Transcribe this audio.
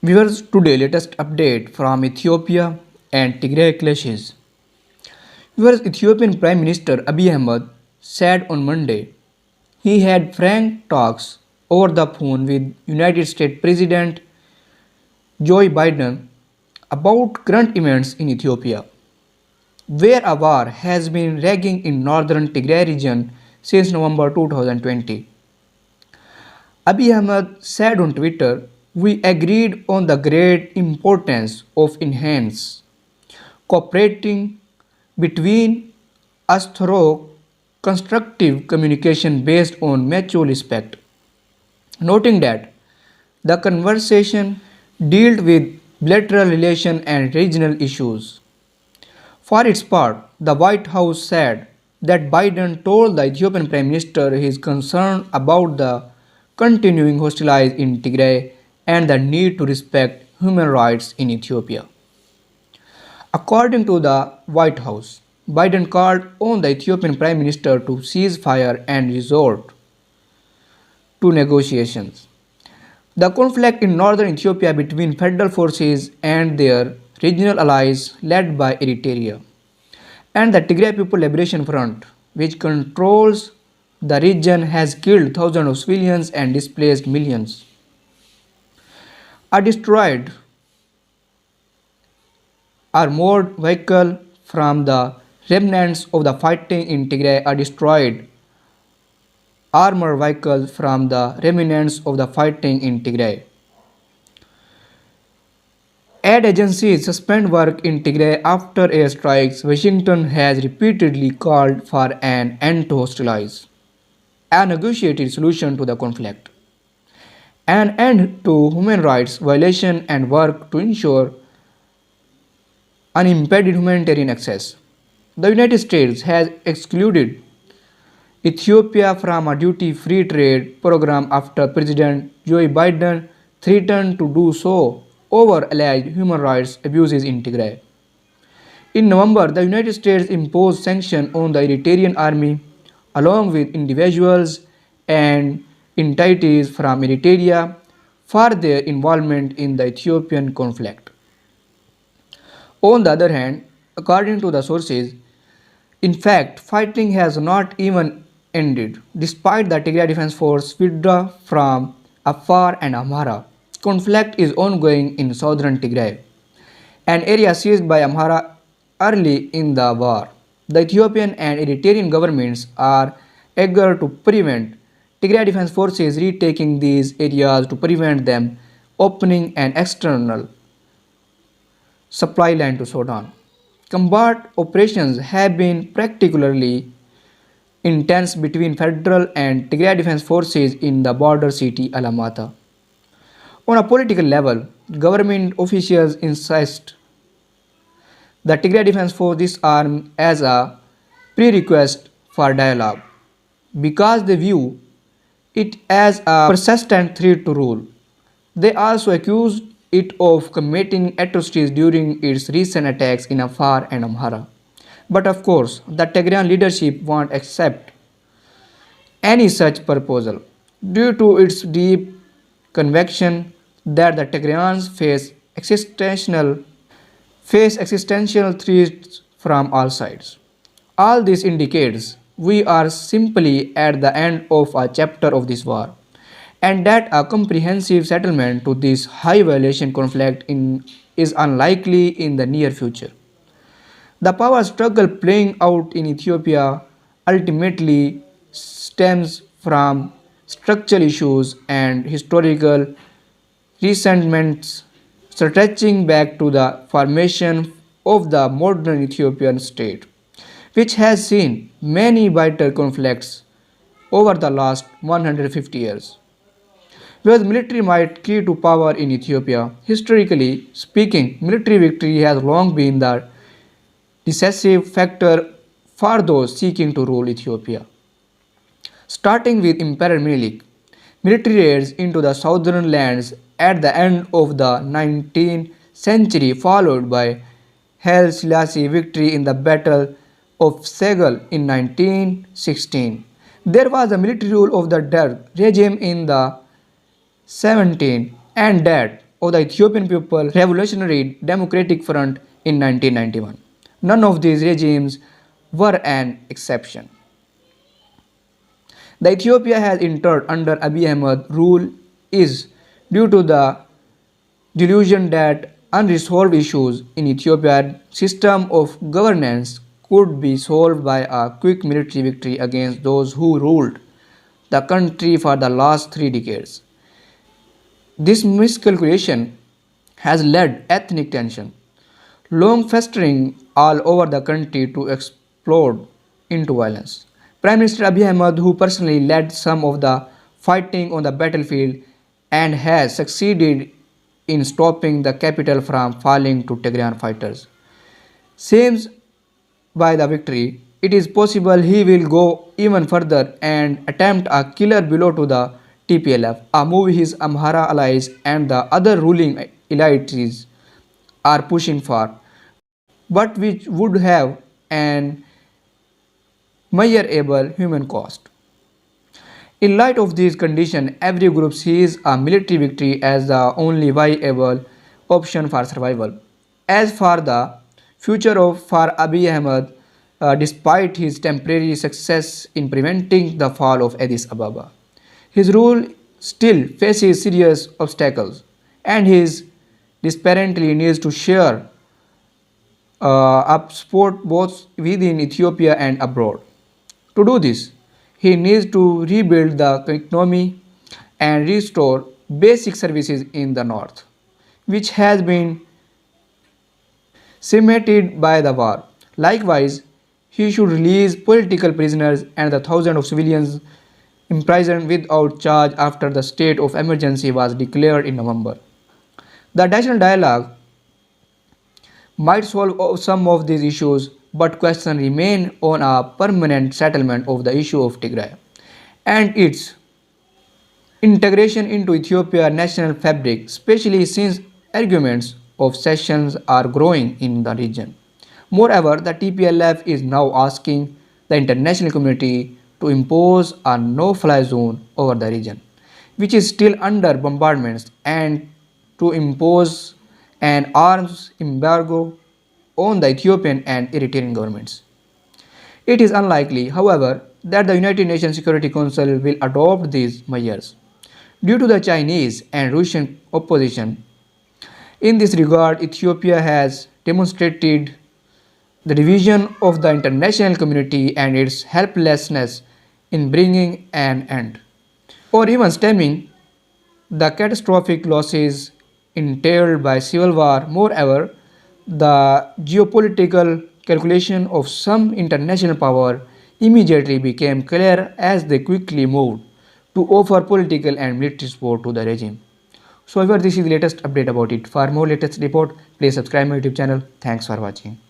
Viewers, today latest update from Ethiopia and Tigray clashes. Viewers, Ethiopian Prime Minister Abiy Ahmed said on Monday he had frank talks over the phone with United States President Joe Biden about current events in Ethiopia, where a war has been raging in northern Tigray region since November 2020. Abiy Ahmed said on Twitter, "We agreed on the great importance of enhanced cooperating between us through constructive communication based on mutual respect," noting that the conversation dealt with bilateral relations and regional issues. For its part, the White House said that Biden told the Ethiopian Prime Minister his concern about the continuing hostilities in Tigray and the need to respect human rights in Ethiopia. According to the White House, Biden called on the Ethiopian Prime Minister to cease fire and resort to negotiations. The conflict in northern Ethiopia between federal forces and their regional allies led by Eritrea and the Tigray People Liberation Front, which controls the region, has killed thousands of civilians and displaced millions. Are destroyed armored vehicles from the remnants of the fighting in Tigray are destroyed armored vehicles from the remnants of the fighting in Tigray. Aid agencies suspend work in Tigray after airstrikes. Washington has repeatedly called for an end to hostilities, a negotiated solution to the conflict, an end to human rights violations, and work to ensure unimpeded humanitarian access. The United States has excluded Ethiopia from a duty-free trade program after President Joe Biden threatened to do so over alleged human rights abuses in Tigray. In November, the United States imposed sanctions on the Eritrean army, along with individuals and entities from Eritrea, for their involvement in the Ethiopian conflict. On the other hand, according to the sources, in fact, fighting has not even ended, despite the Tigray Defense Force withdrawal from Afar and Amhara. Conflict is ongoing in southern Tigray, an area seized by Amhara early in the war. The Ethiopian and Eritrean governments are eager to prevent Tigray Defense Forces retaking these areas to prevent them opening an external supply line to Sudan. Combat operations have been particularly intense between federal and Tigray Defense Forces in the border city Alamata. On a political level, government officials insist the Tigray Defense Force disarm as a prerequisite for dialogue because they view it as a persistent threat to rule. They also accused it of committing atrocities during its recent attacks in Afar and Amhara. But of course, the Tigrayan leadership won't accept any such proposal due to its deep conviction that the Tigrayans face existential threats from all sides. All this indicates we are simply at the end of a chapter of this war, and that a comprehensive settlement to this high violation conflict is unlikely in the near future. The power struggle playing out in Ethiopia ultimately stems from structural issues and historical resentments stretching back to the formation of the modern Ethiopian state, which has seen many vital conflicts over the last 150 years. Where the military might key to power in Ethiopia, historically speaking, military victory has long been the decisive factor for those seeking to rule Ethiopia. Starting with Emperor Menelik, military raids into the southern lands at the end of the 19th century, followed by Haile Selassie victory in the Battle of Segal in 1916. There was a military rule of the Derg regime in the 17th and that of the Ethiopian People Revolutionary Democratic Front in 1991. None of these regimes were an exception. The Ethiopia has entered under Abiy Ahmed rule is due to the delusion that unresolved issues in Ethiopia's system of governance could be solved by a quick military victory against those who ruled the country for the last 3 decades. This miscalculation has led ethnic tension, long festering all over the country, to explode into violence. Prime Minister Abiy Ahmed, who personally led some of the fighting on the battlefield and has succeeded in stopping the capital from falling to Tigrayan fighters, seems by the victory, it is possible he will go even further and attempt a killer blow to the TPLF, a move his Amhara allies and the other ruling elites are pushing for, but which would have an measurable human cost. In light of these conditions, every group sees a military victory as the only viable option for survival. As for the future of for Abiy Ahmed, despite his temporary success in preventing the fall of Addis Ababa, his rule still faces serious obstacles, and he desperately needs to share up support both within Ethiopia and abroad. To do this, he needs to rebuild the economy and restore basic services in the north, which has been cemented by the war. Likewise, he should release political prisoners and the thousands of civilians imprisoned without charge after the state of emergency was declared in November. The national dialogue might solve some of these issues, but questions remain on a permanent settlement of the issue of Tigray and its integration into Ethiopia's national fabric, especially since arguments of secession are growing in the region. Moreover, the TPLF is now asking the international community to impose a no-fly zone over the region, which is still under bombardments, and to impose an arms embargo on the Ethiopian and Eritrean governments. It is unlikely, however, that the United Nations Security Council will adopt these measures due to the Chinese and Russian opposition. In this regard, Ethiopia has demonstrated the division of the international community and its helplessness in bringing an end, or even stemming, the catastrophic losses entailed by civil war. Moreover, the geopolitical calculation of some international power immediately became clear as they quickly moved to offer political and military support to the regime. So, this is the latest update about it. For more latest report, please subscribe my YouTube channel. Thanks for watching.